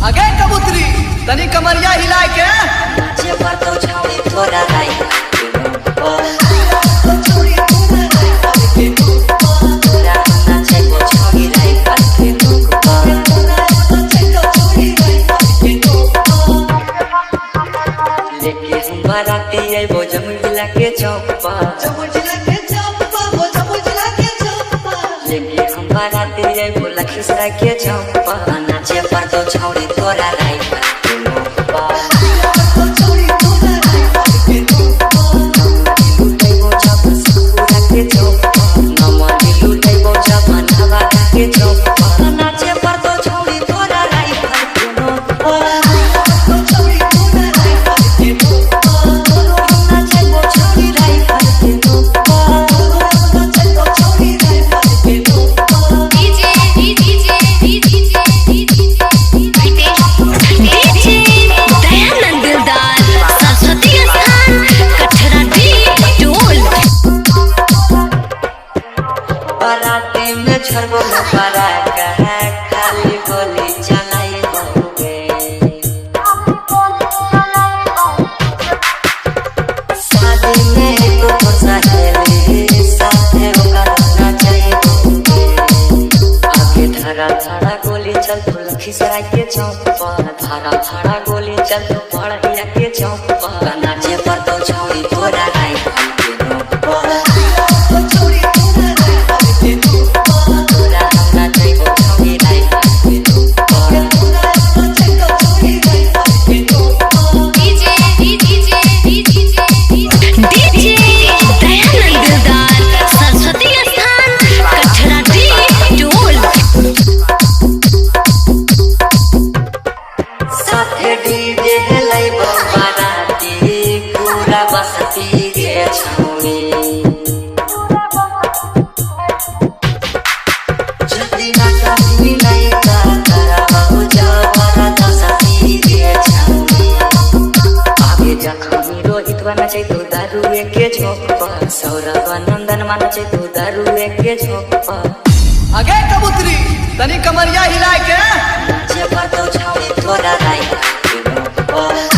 आगे कबूतरी तनी कमरिया हिला के नाचे पर तो छाउनी थोड़ा राई जमुजिला के चौपा लेके हम बाराती आई बोला खिसरा के चौपा नाचे पर तो छौड़ी तोरा राई बाराती में छरबो पारा कहा खाली गोली चलाई बहुगे शादी में तो फंसा है साथे होकर ना चाहिए बहुगे आगे धारा धारा गोली चल तो लखीसराय के चौपा धारा धारा गोली चल तो पढ़िया के चौपा नाचे पर तो छौड़ी तोरा राई दारू के झोंपा सौरभ नंदन माना चाहिए तो दारू के झोंपा आगे कबूतरी तनी कमरिया हिला के नाचे पर तो छाउनी थोड़ा राई